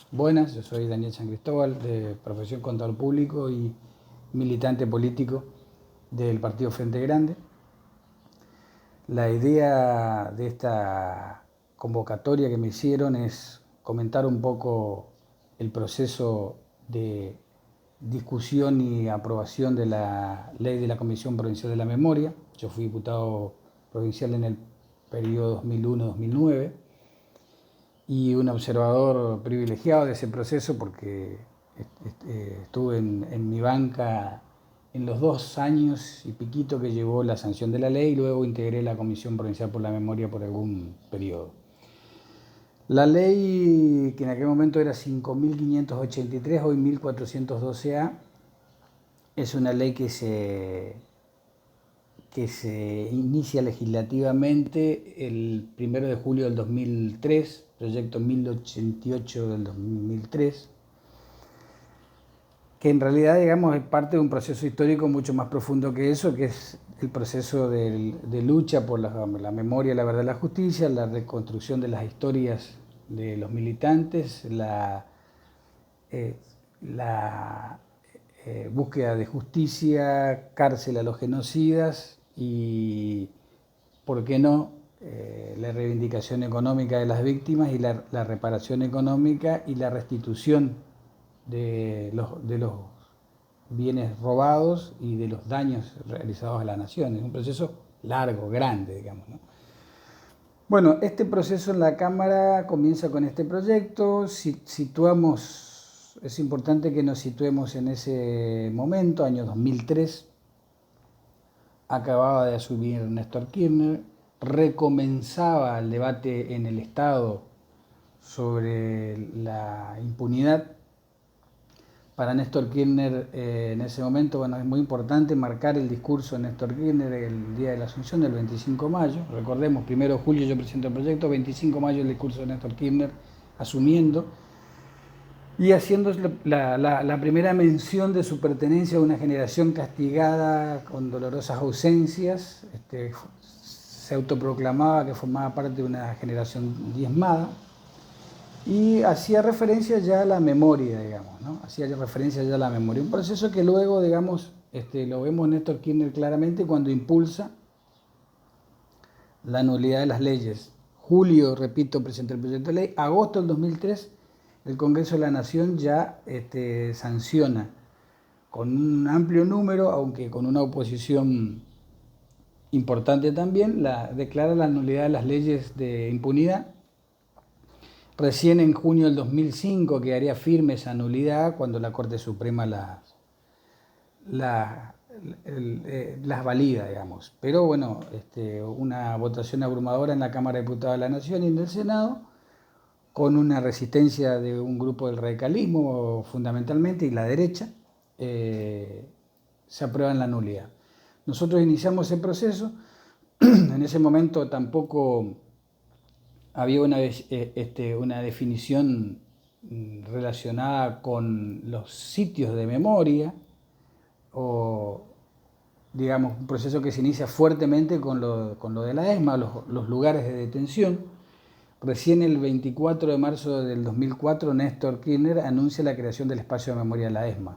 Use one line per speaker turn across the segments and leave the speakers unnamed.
Buenas, yo soy Daniel San Cristóbal, de profesión contador público y militante político del Partido Frente Grande. La idea de esta convocatoria que me hicieron es comentar un poco el proceso de discusión y aprobación de la ley de la Comisión Provincial de la Memoria. Yo fui diputado provincial en el periodo 2001-2009 y un observador privilegiado de ese proceso porque estuve en mi banca en los 2 años y piquito que llevó la sanción de la ley y luego integré la Comisión Provincial por la Memoria por algún periodo. La ley, que en aquel momento era 5.583, hoy 1.412A, es una ley que se inicia legislativamente el 1 de julio del 2003, proyecto 1088 del 2003, que en realidad, digamos, es parte de un proceso histórico mucho más profundo que eso, que es el proceso de lucha por la memoria, la verdad y la justicia, la reconstrucción de las historias de los militantes, la búsqueda de justicia, cárcel a los genocidas y, ¿por qué no?, la reivindicación económica de las víctimas y la reparación económica y la restitución de los bienes robados y de los daños realizados a la nación. Es un proceso largo, grande, digamos, ¿no? Bueno, este proceso en la Cámara comienza con este proyecto. Es importante que nos situemos en ese momento, año 2003. Acababa de asumir Néstor Kirchner, recomenzaba el debate en el Estado sobre la impunidad. Para Néstor Kirchner, en ese momento, bueno, es muy importante marcar el discurso de Néstor Kirchner el día de la Asunción, del 25 de mayo. Recordemos, 1 de julio yo presento el proyecto, 25 de mayo el discurso de Néstor Kirchner asumiendo y haciendo la primera mención de su pertenencia a una generación castigada con dolorosas ausencias. Se autoproclamaba que formaba parte de una generación diezmada. Y hacía referencia ya a la memoria, digamos, ¿no? Hacía referencia ya a la memoria. Un proceso que luego, digamos, lo vemos Néstor Kirchner claramente cuando impulsa la nulidad de las leyes. Julio, repito, presentó el proyecto de ley. Agosto del 2003, el Congreso de la Nación ya sanciona con un amplio número, aunque con una oposición importante también, declara la nulidad de las leyes de impunidad. Recién en junio del 2005 quedaría firme esa nulidad cuando la Corte Suprema las valida, digamos. Pero bueno, una votación abrumadora en la Cámara de Diputados de la Nación y en el Senado, con una resistencia de un grupo del radicalismo fundamentalmente y la derecha, se aprueba la nulidad. Nosotros iniciamos ese proceso. En ese momento tampoco había una definición relacionada con los sitios de memoria, o digamos un proceso que se inicia fuertemente con lo de la ESMA, los lugares de detención. Recién el 24 de marzo del 2004 Néstor Kirchner anuncia la creación del espacio de memoria de la ESMA,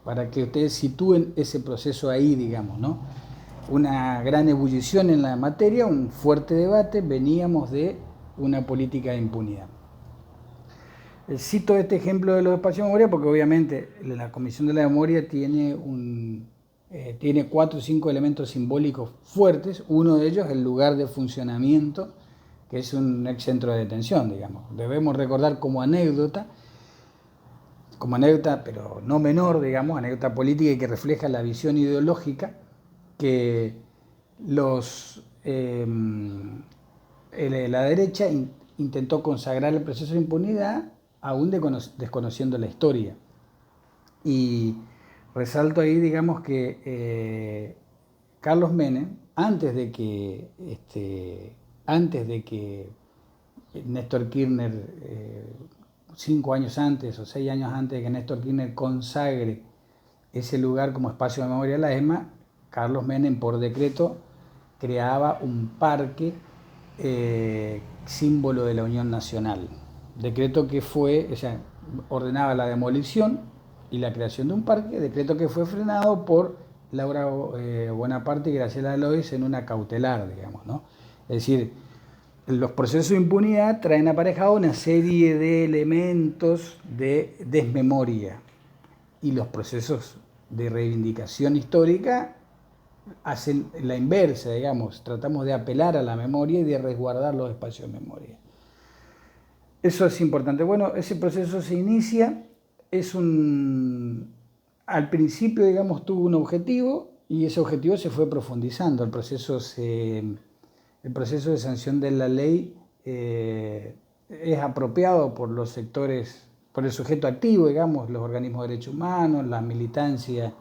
para que ustedes sitúen ese proceso ahí, digamos, ¿no? Una gran ebullición en la materia, un fuerte debate, veníamos de una política de impunidad. Cito este ejemplo de los espacios de memoria porque obviamente la Comisión de la Memoria tiene 4 o 5 elementos simbólicos fuertes. Uno de ellos es el lugar de funcionamiento, que es un ex centro de detención, digamos. Debemos recordar como anécdota, pero no menor, digamos, anécdota política y que refleja la visión ideológica, que la derecha intentó consagrar el proceso de impunidad aún desconociendo la historia. Y resalto ahí, digamos, que Carlos Menem, antes de que Néstor Kirchner, 5 años antes o 6 años antes de que Néstor Kirchner consagre ese lugar como espacio de memoria de la ESMA, Carlos Menem por decreto creaba un parque símbolo de la Unión Nacional. decreto que fue, o sea, ordenaba la demolición y la creación de un parque, decreto que fue frenado por Laura Bonaparte y Graciela Lois en una cautelar, digamos, ¿no? Es decir, los procesos de impunidad traen aparejado una serie de elementos de desmemoria y los procesos de reivindicación histórica hacen la inversa, digamos, tratamos de apelar a la memoria y de resguardar los espacios de memoria. Eso es importante. Bueno, ese proceso se inicia, al principio, digamos, tuvo un objetivo y ese objetivo se fue profundizando. El proceso de sanción de la ley es apropiado por los sectores, por el sujeto activo, digamos, los organismos de derechos humanos, la militancia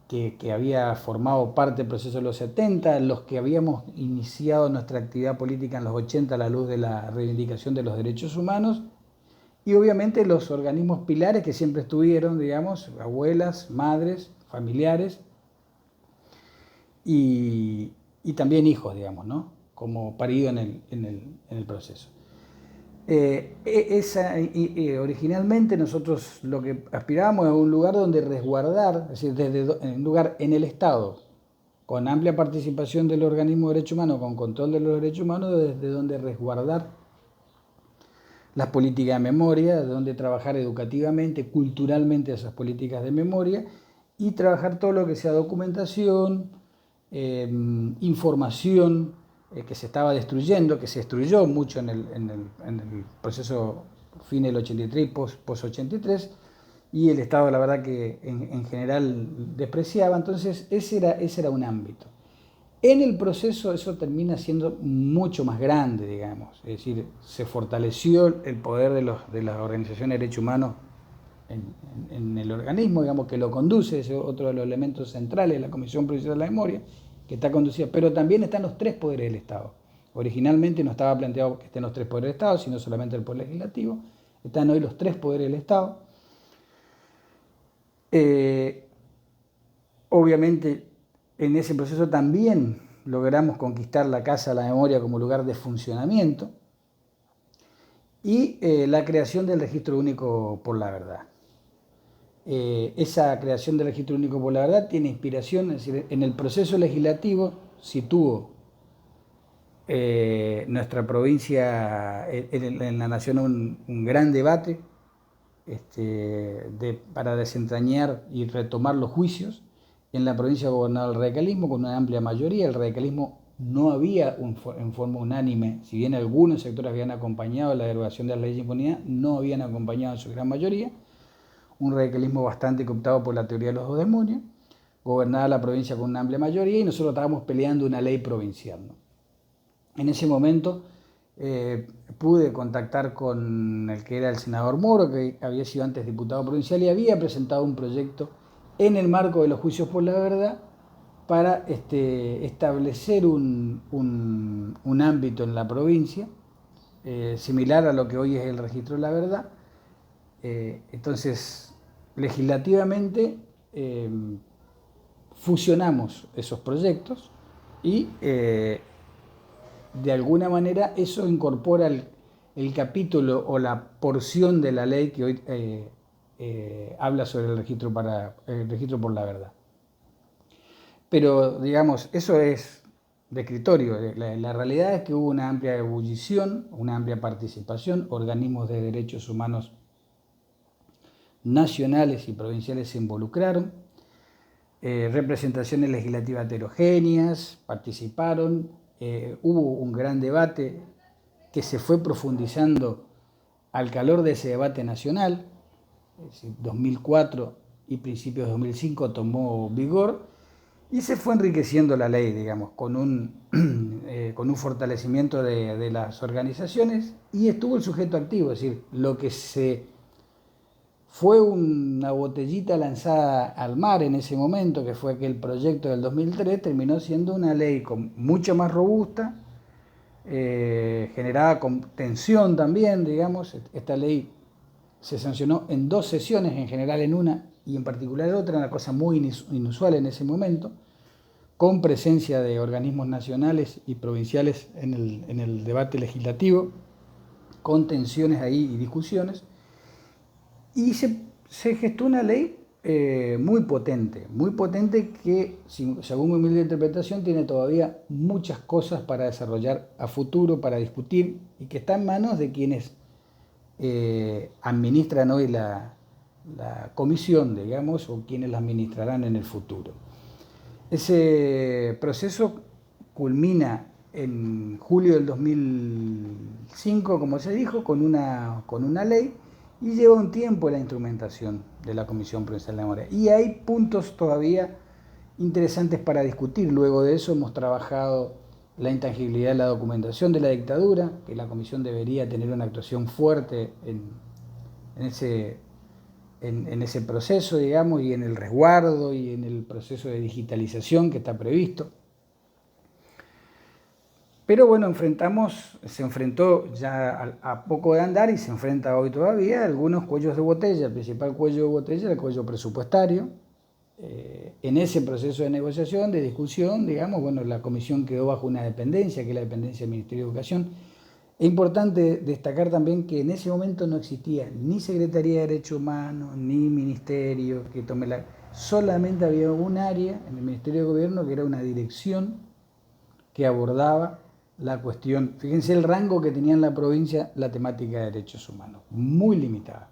que había formado parte del proceso de los 70, los que habíamos iniciado nuestra actividad política en los 80 a la luz de la reivindicación de los derechos humanos, y obviamente los organismos pilares que siempre estuvieron, digamos, abuelas, madres, familiares y también hijos, ¿no? Como parido en el proceso. Originalmente nosotros lo que aspirábamos es un lugar donde resguardar, es decir, un lugar en el Estado, con amplia participación del organismo de derechos humanos, con control de los derechos humanos, desde donde resguardar las políticas de memoria, de donde trabajar educativamente, culturalmente esas políticas de memoria y trabajar todo lo que sea documentación, información, que se estaba destruyendo, que se destruyó mucho en el proceso fin del 83 y post-83, y el Estado la verdad que en general despreciaba, entonces ese era un ámbito. En el proceso eso termina siendo mucho más grande, digamos, es decir, se fortaleció el poder de las organizaciones de derechos humanos en el organismo, digamos, que lo conduce, es otro de los elementos centrales de la Comisión Provincial de la Memoria, que está conducida, pero también están los tres poderes del Estado. Originalmente no estaba planteado que estén los tres poderes del Estado, sino solamente el poder legislativo. Están hoy los tres poderes del Estado. Obviamente, en ese proceso también logramos conquistar la Casa de la Memoria como lugar de funcionamiento y la creación del Registro Único por la Verdad. Esa creación del Registro Único por la Verdad tiene inspiración, es decir, en el proceso legislativo situó nuestra provincia, en la nación, un gran debate para desentrañar y retomar los juicios. En la provincia gobernaba el radicalismo con una amplia mayoría. El radicalismo no había en forma unánime, si bien algunos sectores habían acompañado la derogación de la ley de impunidad, no habían acompañado en su gran mayoría. Un radicalismo bastante cooptado por la teoría de los dos demonios, gobernaba la provincia con una amplia mayoría y nosotros estábamos peleando una ley provincial, ¿no? En ese momento pude contactar con el que era el senador Moro, que había sido antes diputado provincial y había presentado un proyecto en el marco de los juicios por la verdad para establecer un ámbito en la provincia similar a lo que hoy es el registro de la verdad. Entonces, legislativamente fusionamos esos proyectos y de alguna manera eso incorpora el capítulo o la porción de la ley que hoy habla sobre el registro por la verdad. Pero, digamos, eso es de escritorio. La realidad es que hubo una amplia ebullición, una amplia participación, organismos de derechos humanos nacionales y provinciales se involucraron, representaciones legislativas heterogéneas participaron, hubo un gran debate que se fue profundizando al calor de ese debate nacional, es decir, 2004 y principios de 2005 tomó vigor y se fue enriqueciendo la ley, digamos, con un fortalecimiento de las organizaciones y estuvo el sujeto activo, es decir, lo que fue una botellita lanzada al mar en ese momento, que fue aquel proyecto del 2003, terminó siendo una ley mucho más robusta, generada con tensión también, digamos. Esta ley se sancionó en 2 sesiones, en general en una y en particular en otra, una cosa muy inusual en ese momento, con presencia de organismos nacionales y provinciales en el debate legislativo. contenciones ahí y discusiones, y se gestó una ley muy potente que, según mi humilde interpretación, tiene todavía muchas cosas para desarrollar a futuro, para discutir, y que está en manos de quienes administran hoy la comisión, digamos, o quienes la administrarán en el futuro. Ese proceso culmina en julio del 2005, como se dijo, con una ley, y lleva un tiempo la instrumentación de la Comisión Provincial de la Memoria. Y hay puntos todavía interesantes para discutir. Luego de eso hemos trabajado la intangibilidad de la documentación de la dictadura, que la Comisión debería tener una actuación fuerte en ese proceso, digamos, y en el resguardo y en el proceso de digitalización que está previsto. Pero bueno, se enfrentó ya a poco de andar y se enfrenta hoy todavía algunos cuellos de botella. El principal cuello de botella es el cuello presupuestario. En ese proceso de negociación, de discusión, digamos, bueno, la comisión quedó bajo una dependencia, que es la dependencia del Ministerio de Educación. Es importante destacar también que en ese momento no existía ni Secretaría de Derechos Humanos, ni Ministerio que tome solamente había un área en el Ministerio de Gobierno que era una dirección que abordaba la cuestión. Fíjense el rango que tenía en la provincia la temática de derechos humanos, muy limitada.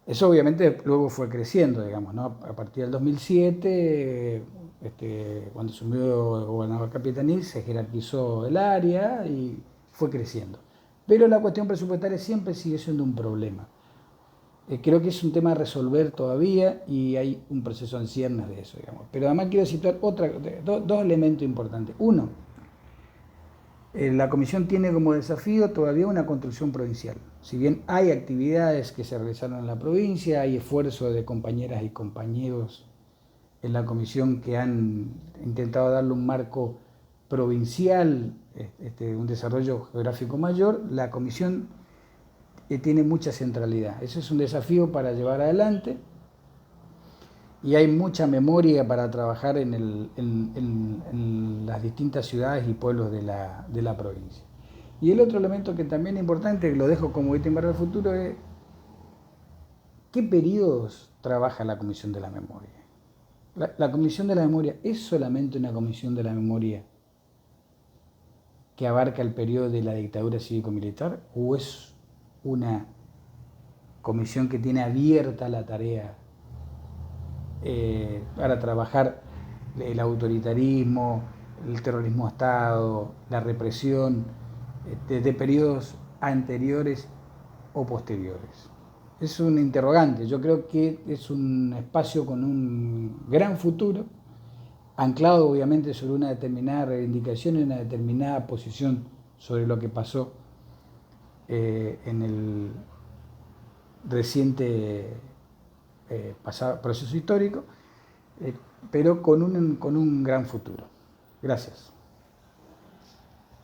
Eso obviamente luego fue creciendo, digamos, ¿no? A partir del 2007, cuando asumió el gobernador Capitanich, se jerarquizó el área y fue creciendo. Pero la cuestión presupuestaria siempre sigue siendo un problema. Creo que es un tema a resolver todavía y hay un proceso en ciernes de eso, digamos. Pero además quiero citar dos elementos importantes. Uno, la comisión tiene como desafío todavía una construcción provincial. Si bien hay actividades que se realizaron en la provincia, hay esfuerzos de compañeras y compañeros en la comisión que han intentado darle un marco provincial, un desarrollo geográfico mayor, la comisión tiene mucha centralidad. Eso es un desafío para llevar adelante. Y hay mucha memoria para trabajar en las distintas ciudades y pueblos de la provincia. Y el otro elemento que también es importante, que lo dejo como ítem para el futuro, es ¿qué periodos trabaja la Comisión de la Memoria? La Comisión de la Memoria es solamente una Comisión de la Memoria que abarca el periodo de la dictadura cívico-militar, o es una comisión que tiene abierta la tarea para trabajar el autoritarismo, el terrorismo de Estado, la represión, desde periodos anteriores o posteriores? Es un interrogante. Yo creo que es un espacio con un gran futuro, anclado obviamente sobre una determinada reivindicación y una determinada posición sobre lo que pasó en el reciente proceso histórico, pero con un gran futuro. Gracias.